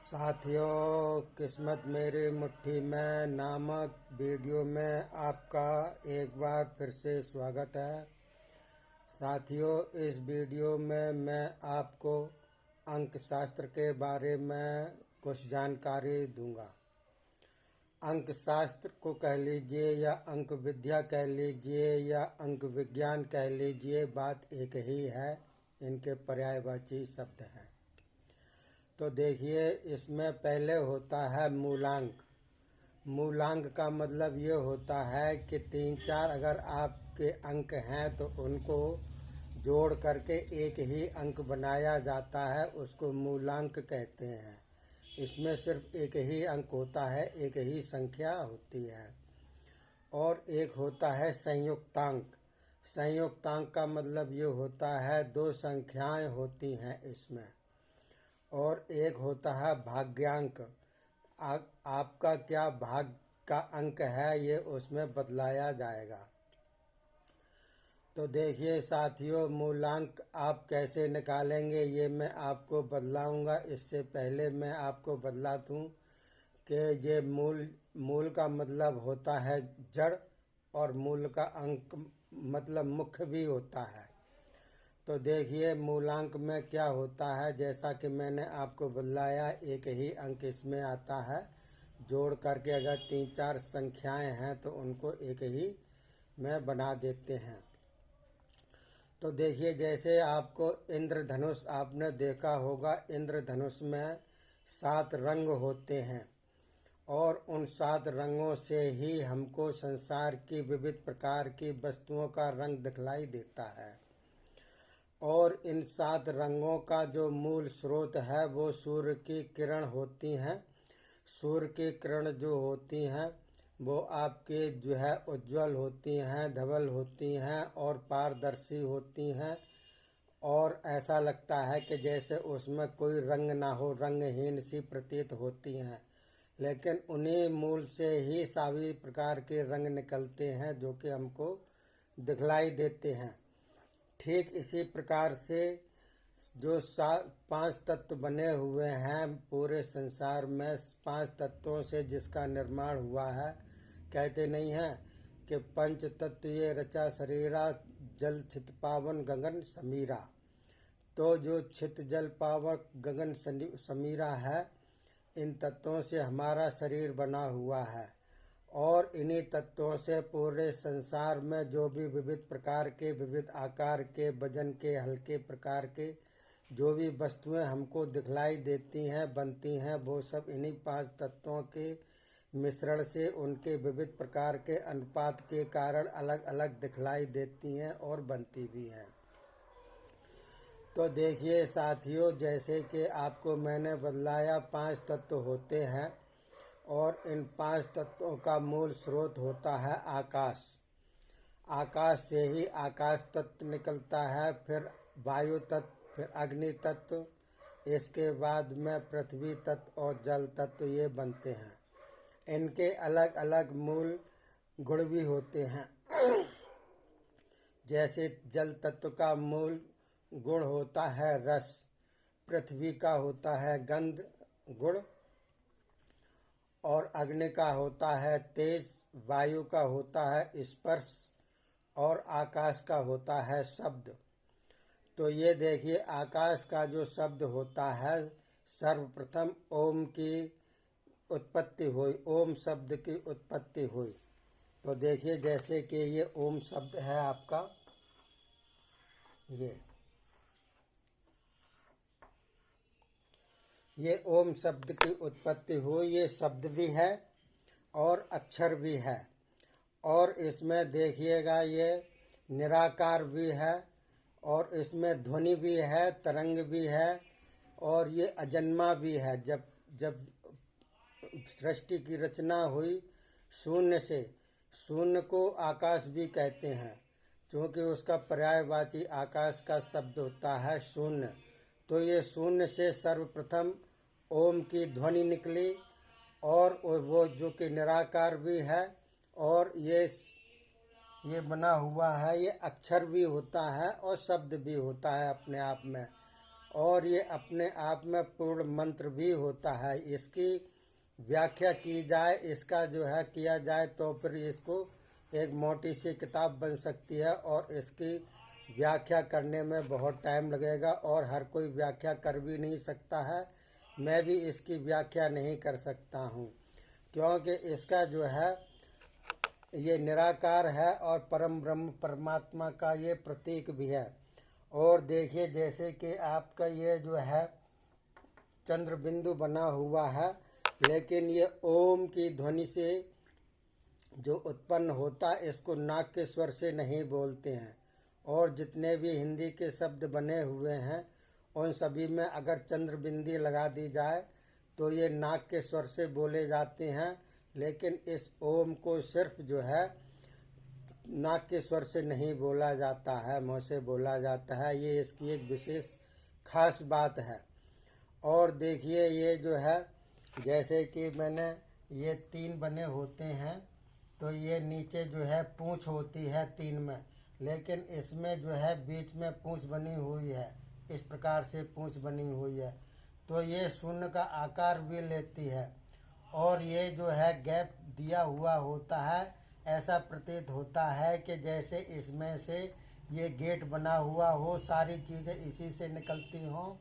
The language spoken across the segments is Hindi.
साथियों, किस्मत मेरी मुट्ठी में नामक वीडियो में आपका एक बार फिर से स्वागत है। साथियों, इस वीडियो में मैं आपको अंक शास्त्र के बारे में कुछ जानकारी दूंगा। अंक शास्त्र को कह लीजिए या अंक विद्या कह लीजिए या अंक विज्ञान कह लीजिए, बात एक ही है, इनके पर्यायवाची शब्द हैं। तो देखिए, इसमें पहले होता है मूलांक। मूलांक का मतलब ये होता है कि 3-4 अगर आपके अंक हैं तो उनको जोड़ करके एक ही अंक बनाया जाता है, उसको मूलांक कहते हैं। इसमें सिर्फ एक ही अंक होता है, एक ही संख्या होती है। और एक होता है संयुक्तांक। संयुक्तांक का मतलब ये होता है 2 संख्याएं होती हैं इसमें। और एक होता है भाग्यांक। आपका क्या भाग्य का अंक है ये उसमें बदलाया जाएगा। तो देखिए साथियों, मूलांक आप कैसे निकालेंगे ये मैं आपको बतलाऊंगा। इससे पहले मैं आपको बतला दूं कि ये मूल का मतलब होता है जड़, और मूल का अंक मतलब मुख्य भी होता है। तो देखिए मूलांक में क्या होता है, जैसा कि मैंने आपको बतलाया, एक ही अंक इसमें आता है। जोड़ करके अगर 3-4 संख्याएं हैं तो उनको एक ही में बना देते हैं। तो देखिए, जैसे आपको इंद्रधनुष आपने देखा होगा, इंद्रधनुष में 7 रंग होते हैं और उन 7 रंगों से ही हमको संसार की विविध प्रकार की वस्तुओं का रंग दिखलाई देता है। और इन 7 रंगों का जो मूल स्रोत है वो सूर्य की किरण होती हैं। सूर्य की किरण जो होती हैं वो आपके जो है उज्ज्वल होती हैं, धवल होती हैं और पारदर्शी होती हैं। और ऐसा लगता है कि जैसे उसमें कोई रंग ना हो, रंगहीन सी प्रतीत होती हैं। लेकिन उन्हीं मूल से ही सभी प्रकार के रंग निकलते हैं जो कि हमको दिखलाई देते हैं। ठीक इसी प्रकार से जो 5 तत्व बने हुए हैं पूरे संसार में, 5 तत्वों से जिसका निर्माण हुआ है, कहते नहीं हैं कि पंच तत्व ये रचा शरीरा, जल छित पावन गगन समीरा। तो जो छित जल पावन गगन समीरा है, इन तत्वों से हमारा शरीर बना हुआ है। और इन्हीं तत्वों से पूरे संसार में जो भी विविध प्रकार के, विविध आकार के, वजन के, हल्के प्रकार के जो भी वस्तुएं हमको दिखलाई देती हैं, बनती हैं, वो सब इन्हीं 5 तत्वों के मिश्रण से, उनके विविध प्रकार के अनुपात के कारण अलग अलग दिखलाई देती हैं और बनती भी हैं। तो देखिए साथियों, जैसे कि आपको मैंने बतलाया 5 तत्व होते हैं और इन 5 तत्वों का मूल स्रोत होता है आकाश। आकाश से ही आकाश तत्व निकलता है, फिर वायु तत्व, फिर अग्नि तत्व, इसके बाद में पृथ्वी तत्व और जल तत्व ये बनते हैं। इनके अलग अलग मूल गुण भी होते हैं। जैसे जल तत्व का मूल गुण होता है रस, पृथ्वी का होता है गंध गुण, और अग्नि का होता है तेज, वायु का होता है स्पर्श और आकाश का होता है शब्द। तो ये देखिए, आकाश का जो शब्द होता है, सर्वप्रथम ओम की उत्पत्ति हुई, ओम शब्द की उत्पत्ति हुई। तो देखिए, जैसे कि ये ओम शब्द है आपका, ये ओम शब्द की उत्पत्ति हुई। ये शब्द भी है और अक्षर भी है। और इसमें देखिएगा ये निराकार भी है, और इसमें ध्वनि भी है, तरंग भी है, और ये अजन्मा भी है। जब सृष्टि की रचना हुई शून्य से, शून्य को आकाश भी कहते हैं, क्योंकि उसका पर्यायवाची आकाश का शब्द होता है शून्य। तो ये शून्य से सर्वप्रथम ओम की ध्वनि निकली, और वो जो कि निराकार भी है, और ये बना हुआ है, ये अक्षर भी होता है और शब्द भी होता है अपने आप में। और ये अपने आप में पूर्ण मंत्र भी होता है। इसकी व्याख्या की जाए, इसका जो है किया जाए तो फिर इसको एक मोटी सी किताब बन सकती है और इसकी व्याख्या करने में बहुत टाइम लगेगा और हर कोई व्याख्या कर भी नहीं सकता है। मैं भी इसकी व्याख्या नहीं कर सकता हूँ, क्योंकि इसका जो है ये निराकार है और परम ब्रह्म परमात्मा का ये प्रतीक भी है। और देखिए जैसे कि आपका ये जो है चंद्र बिंदु बना हुआ है, लेकिन ये ओम की ध्वनि से जो उत्पन्न होता है इसको नाक के स्वर से नहीं बोलते हैं। और जितने भी हिंदी के शब्द बने हुए हैं उन सभी में अगर चंद्र बिंदी लगा दी जाए तो ये नाक के स्वर से बोले जाते हैं, लेकिन इस ओम को सिर्फ जो है नाक के स्वर से नहीं बोला जाता है, मुँह से बोला जाता है। ये इसकी एक विशेष खास बात है। और देखिए ये जो है जैसे कि मैंने ये 3 बने होते हैं, तो ये नीचे जो है पूँछ होती है 3 में, लेकिन इसमें जो है बीच में पूँछ बनी हुई है, इस प्रकार से पूँछ बनी हुई है। तो ये शून्य का आकार भी लेती है और ये जो है गैप दिया हुआ होता है। ऐसा प्रतीत होता है कि जैसे इसमें से ये गेट बना हुआ हो, सारी चीज़ें इसी से निकलती हों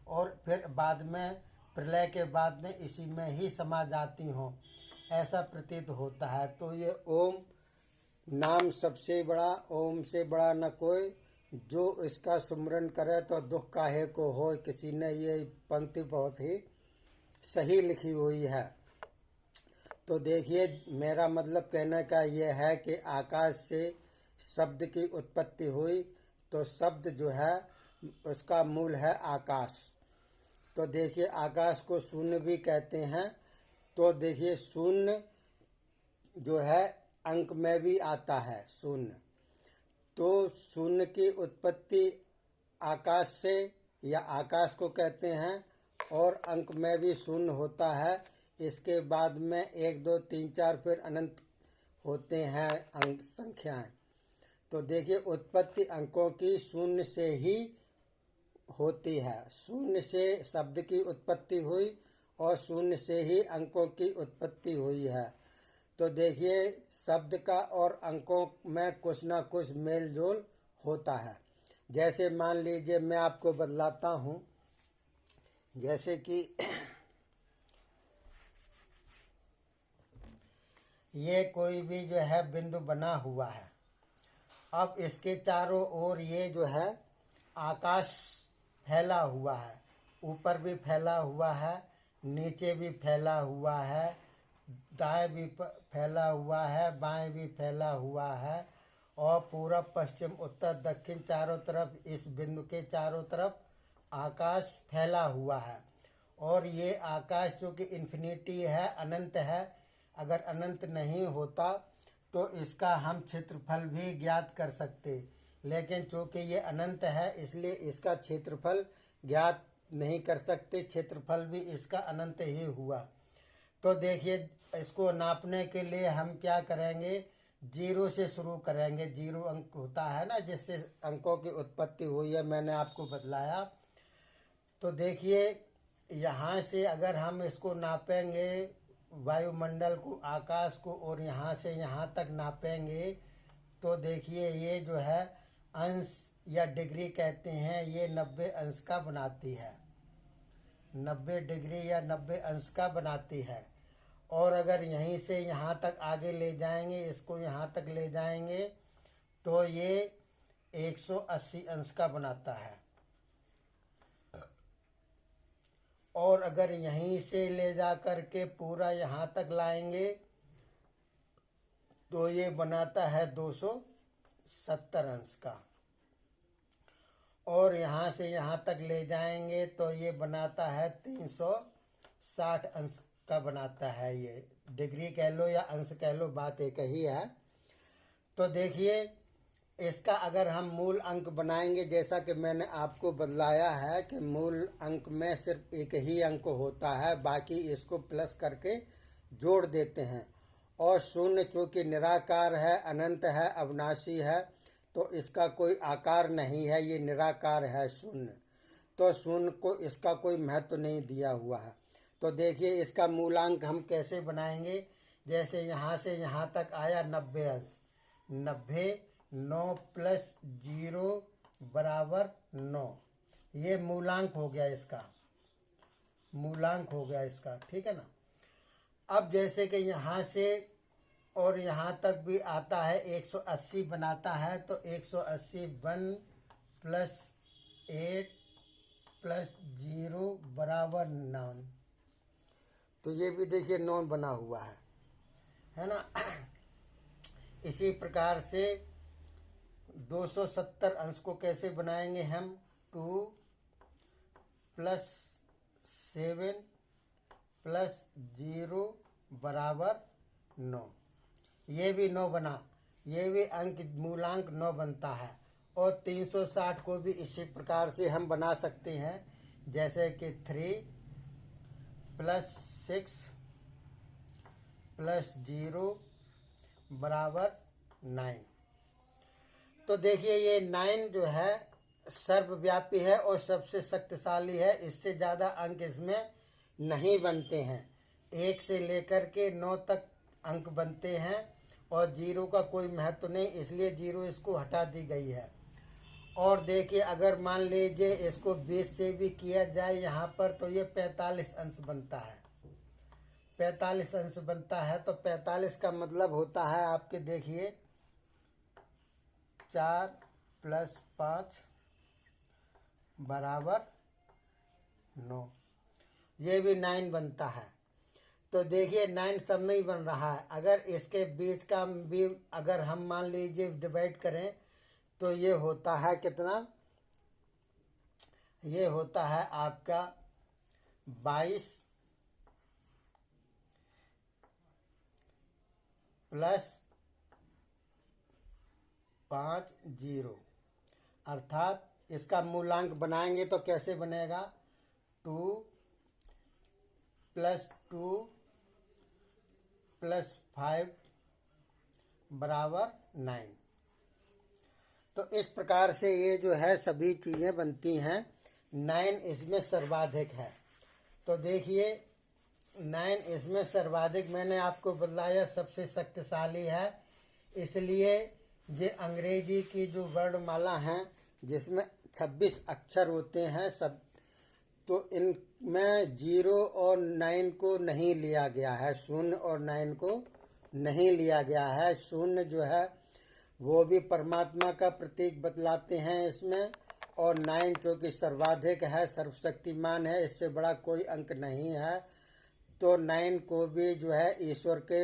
और फिर बाद में प्रलय के बाद में इसी में ही समा जाती हों, ऐसा प्रतीत होता है। तो ये ओम नाम सबसे बड़ा, ओम से बड़ा न कोई, जो इसका सुमरन करे तो दुख काहे को हो। किसी ने ये पंक्ति बहुत ही सही लिखी हुई है। तो देखिए मेरा मतलब कहने का ये है कि आकाश से शब्द की उत्पत्ति हुई, तो शब्द जो है उसका मूल है आकाश। तो देखिए आकाश को शून्य भी कहते हैं। तो देखिए शून्य जो है अंक में भी आता है शून्य। तो शून्य की उत्पत्ति आकाश से या आकाश को कहते हैं और अंक में भी शून्य होता है। इसके बाद में 1 2 3 4 फिर अनंत होते हैं अंक संख्याएं। तो देखिए उत्पत्ति अंकों की शून्य से ही होती है। शून्य से शब्द की उत्पत्ति हुई और शून्य से ही अंकों की उत्पत्ति हुई है। तो देखिए शब्द का और अंकों में कुछ ना कुछ मेल जोल होता है। जैसे मान लीजिए मैं आपको बतलाता हूँ, जैसे कि ये कोई भी जो है बिंदु बना हुआ है। अब इसके चारों ओर ये जो है आकाश फैला हुआ है, ऊपर भी फैला हुआ है, नीचे भी फैला हुआ है, दाएं भी फैला हुआ है, बाएं भी फैला हुआ है और पूरब पश्चिम उत्तर दक्षिण चारों तरफ इस बिंदु के चारों तरफ आकाश फैला हुआ है। और ये आकाश जो कि इन्फिनिटी है, अनंत है। अगर अनंत नहीं होता तो इसका हम क्षेत्रफल भी ज्ञात कर सकते, लेकिन चूँकि ये अनंत है इसलिए इसका क्षेत्रफल ज्ञात नहीं कर सकते। क्षेत्रफल भी इसका अनंत ही हुआ। तो देखिए इसको नापने के लिए हम क्या करेंगे, 0 से शुरू करेंगे। 0 अंक होता है ना, जिससे अंकों की उत्पत्ति हुई है, मैंने आपको बतलाया। तो देखिए यहाँ से अगर हम इसको नापेंगे वायुमंडल को, आकाश को, और यहाँ से यहाँ तक नापेंगे, तो देखिए ये जो है अंश या डिग्री कहते हैं, ये 90 अंश का बनाती है। 90 डिग्री या 90 अंश का बनाती है। और अगर यहीं से यहाँ तक आगे ले जाएंगे, इसको यहाँ तक ले जाएंगे, तो ये 180 अंश का बनाता है। और अगर यहीं से ले जा कर के पूरा यहाँ तक लाएंगे तो ये बनाता है 270 अंश का। और यहाँ से यहाँ तक ले जाएंगे तो ये बनाता है 360 अंश का बनाता है। ये डिग्री कह लो या अंश कह लो, बात एक ही है। तो देखिए इसका अगर हम मूल अंक बनाएंगे, जैसा कि मैंने आपको बतलाया है कि मूल अंक में सिर्फ एक ही अंक होता है, बाकी इसको प्लस करके जोड़ देते हैं। और शून्य चूँकि निराकार है, अनंत है, अविनाशी है, तो इसका कोई आकार नहीं है, ये निराकार है शून्य। तो शून्य को इसका कोई महत्व नहीं दिया हुआ है। तो देखिए इसका मूलांक हम कैसे बनाएंगे। जैसे यहाँ से यहाँ तक आया 90 अंश, 90 9 प्लस 0 बराबर 9, ये मूलांक हो गया इसका, मूलांक हो गया इसका, ठीक है ना। अब जैसे कि यहाँ से और यहाँ तक भी आता है 180 बनाता है, तो 180 1 प्लस 8 प्लस 0 बराबर 9, तो ये भी देखिए 9 बना हुआ है ना। इसी प्रकार से 270 अंश को कैसे बनाएंगे हम, 2 प्लस 7 प्लस 0 बराबर 9, ये भी 9 बना, ये भी अंक मूलांक 9 बनता है। और 360 को भी इसी प्रकार से हम बना सकते हैं, जैसे कि 3 प्लस 6 प्लस 0 बराबर 9। तो देखिए ये 9 जो है सर्वव्यापी है और सबसे शक्तिशाली है, इससे ज़्यादा अंक इसमें नहीं बनते हैं। 1 से लेकर के 9 तक अंक बनते हैं और 0 का कोई महत्व नहीं, इसलिए 0 इसको हटा दी गई है। और देखिए अगर मान लीजिए इसको 20 से भी किया जाए यहाँ पर, तो ये 45 अंश बनता है, 45 अंश बनता है। तो 45 का मतलब होता है आपके देखिए 4 प्लस 5 बराबर 9, ये भी 9 बनता है। तो देखिए 9 सब में ही बन रहा है। अगर इसके बीच का भी अगर हम मान लीजिए डिवाइड करें, तो ये होता है कितना, ये होता है आपका 22 प्लस 5 0, अर्थात इसका मूलांक बनाएंगे तो कैसे बनेगा, 2 प्लस 2 प्लस 5 बराबर 9। तो इस प्रकार से ये जो है सभी चीज़ें बनती हैं। 9 इसमें सर्वाधिक है। तो देखिए 9 इसमें सर्वाधिक मैंने आपको बताया सबसे शक्तिशाली है, इसलिए ये अंग्रेजी की जो वर्णमाला हैं जिसमें 26 अक्षर होते हैं सब, तो इनमें 0 और 9 को नहीं लिया गया है, 0 और 9 को नहीं लिया गया है। 0 जो है वो भी परमात्मा का प्रतीक बतलाते हैं इसमें, और 9 जो कि सर्वाधिक है, सर्वशक्तिमान है, इससे बड़ा कोई अंक नहीं है। तो 9 को भी जो है ईश्वर के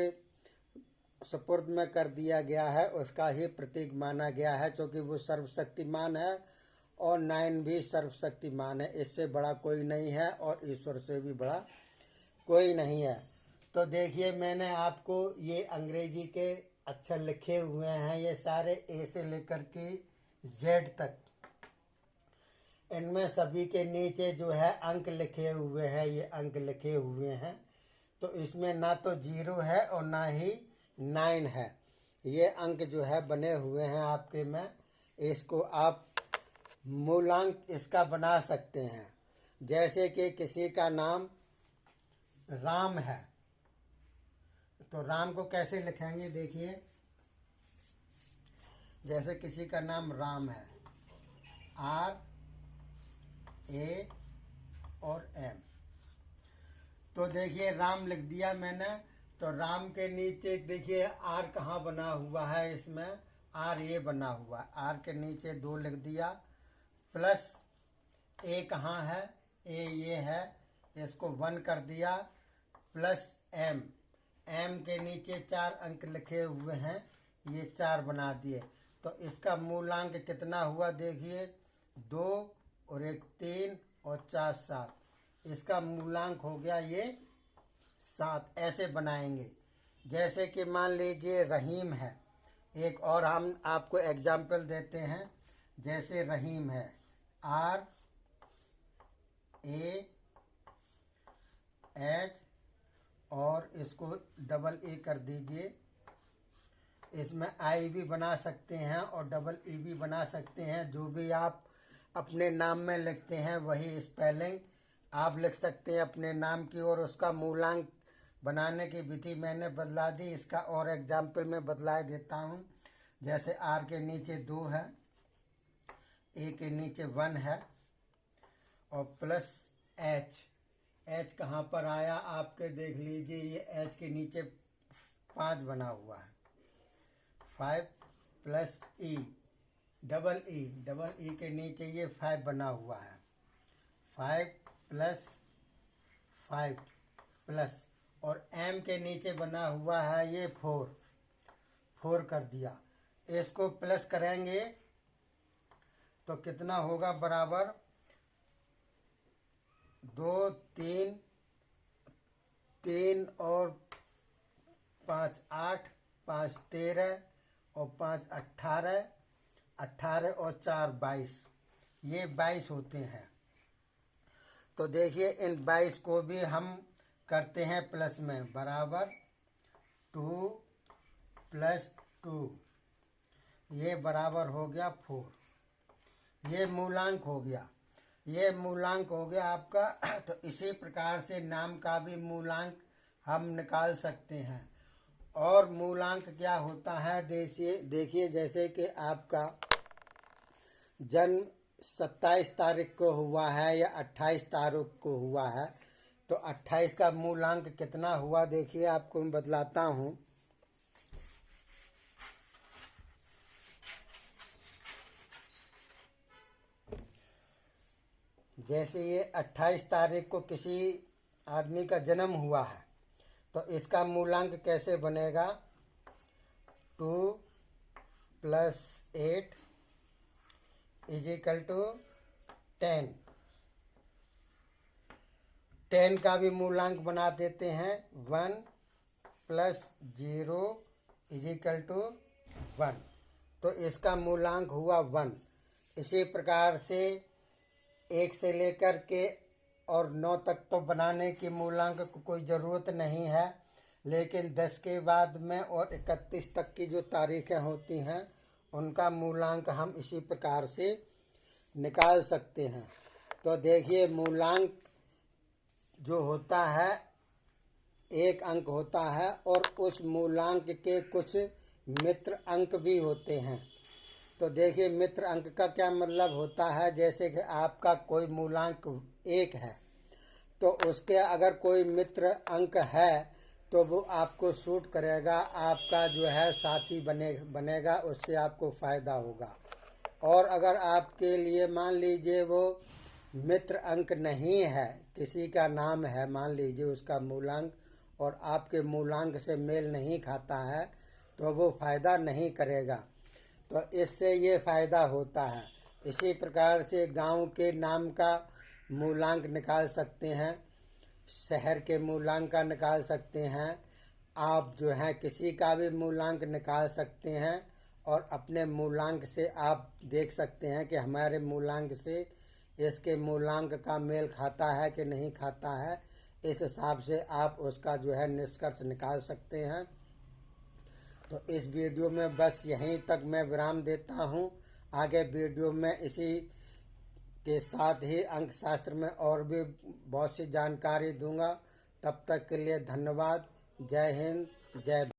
सुपुर्द में कर दिया गया है, उसका ही प्रतीक माना गया है, क्योंकि वो सर्वशक्तिमान है और 9 भी सर्वशक्तिमान है, इससे बड़ा कोई नहीं है और ईश्वर से भी बड़ा कोई नहीं है। तो देखिए मैंने आपको ये अंग्रेजी के अक्षर लिखे हुए हैं, ये सारे ए से लेकर के जेड तक, इनमें सभी के नीचे जो है अंक लिखे हुए हैं, ये अंक लिखे हुए हैं। तो इसमें ना तो 0 है और ना ही 9 है, ये अंक जो है बने हुए हैं आपके में। इसको आप मूलांक इसका बना सकते हैं। जैसे कि किसी का नाम राम है, तो राम को कैसे लिखेंगे, देखिए जैसे किसी का नाम राम है, R A और M, तो देखिए राम लिख दिया मैंने। तो राम के नीचे देखिए R कहाँ बना हुआ है, इसमें R ये बना हुआ है, R के नीचे 2 लिख दिया, प्लस A कहाँ है, A ये है, इसको 1 कर दिया, प्लस M, M के नीचे 4 अंक लिखे हुए हैं, ये 4 बना दिए। तो इसका मूलांक कितना हुआ, देखिए 2 और 1 3 और 4 7, इसका मूलांक हो गया ये 7। ऐसे बनाएंगे। जैसे कि मान लीजिए रहीम है, एक और हम आपको एग्जाम्पल देते हैं। जैसे रहीम है, R A H और इसको डबल E कर दीजिए। इसमें I भी बना सकते हैं और डबल E भी बना सकते हैं, जो भी आप अपने नाम में लिखते हैं वही स्पेलिंग आप लिख सकते हैं अपने नाम की। और उसका मूलांक बनाने की विधि मैंने बदला दी। इसका और एग्जाम्पल में बदला देता हूँ। जैसे आर के नीचे 2 है, ए के नीचे 1 है और प्लस एच कहाँ पर आया आपके देख लीजिए। ये एच के नीचे 5 बना हुआ है। 5 प्लस ई डबल ई के नीचे ये 5 बना हुआ है। 5 प्लस 5 प्लस और एम के नीचे बना हुआ है ये 4 कर दिया। इसको प्लस करेंगे तो कितना होगा बराबर 2 3 और 5 8 5 13 और 5 18 और 4 22 ये 22 होते हैं। तो देखिए इन 22 को भी हम करते हैं प्लस में बराबर 2 प्लस 2 ये बराबर हो गया 4। ये मूलांक हो गया आपका। तो इसी प्रकार से नाम का भी मूलांक हम निकाल सकते हैं। और मूलांक क्या होता है देखिए जैसे कि आपका जन्म 27 तारीख को हुआ है या 28 तारीख को हुआ है तो 28 का मूलांक कितना हुआ देखिए आपको मैं बतलाता हूँ। जैसे ये 28 तारीख को किसी आदमी का जन्म हुआ है तो इसका मूलांक कैसे बनेगा 2 प्लस 8 इज इक्वल टू 10। 10 का भी मूलांक बना देते हैं 1 प्लस 0 इज इक्वल टू 1। तो इसका मूलांक हुआ 1। इसी प्रकार से 1 से लेकर के और 9 तक तो बनाने की मूलांक को कोई ज़रूरत नहीं है, लेकिन 10 के बाद में और 31 तक की जो तारीखें होती हैं उनका मूलांक हम इसी प्रकार से निकाल सकते हैं। तो देखिए मूलांक जो होता है 1 अंक होता है और उस मूलांक के कुछ मित्र अंक भी होते हैं। तो देखिए मित्र अंक का क्या मतलब होता है, जैसे कि आपका कोई मूलांक 1 है तो उसके अगर कोई मित्र अंक है तो वो आपको सूट करेगा, आपका जो है साथी बनेगा, उससे आपको फ़ायदा होगा। और अगर आपके लिए मान लीजिए वो मित्र अंक नहीं है, किसी का नाम है मान लीजिए उसका मूलांक और आपके मूलांक से मेल नहीं खाता है तो वो फ़ायदा नहीं करेगा। तो इससे ये फ़ायदा होता है। इसी प्रकार से गांव के नाम का मूलांक निकाल सकते हैं, शहर के मूलांक का निकाल सकते हैं, आप जो है किसी का भी मूलांक निकाल सकते हैं। और अपने मूलांक से आप देख सकते हैं कि हमारे मूलांक से इसके मूलांक का मेल खाता है कि नहीं खाता है। इस हिसाब से आप उसका जो है निष्कर्ष निकाल सकते हैं। तो इस वीडियो में बस यहीं तक मैं विराम देता हूं। आगे वीडियो में इसी के साथ ही अंक शास्त्र में और भी बहुत सी जानकारी दूंगा। तब तक के लिए धन्यवाद। जय हिंद, जय भारत।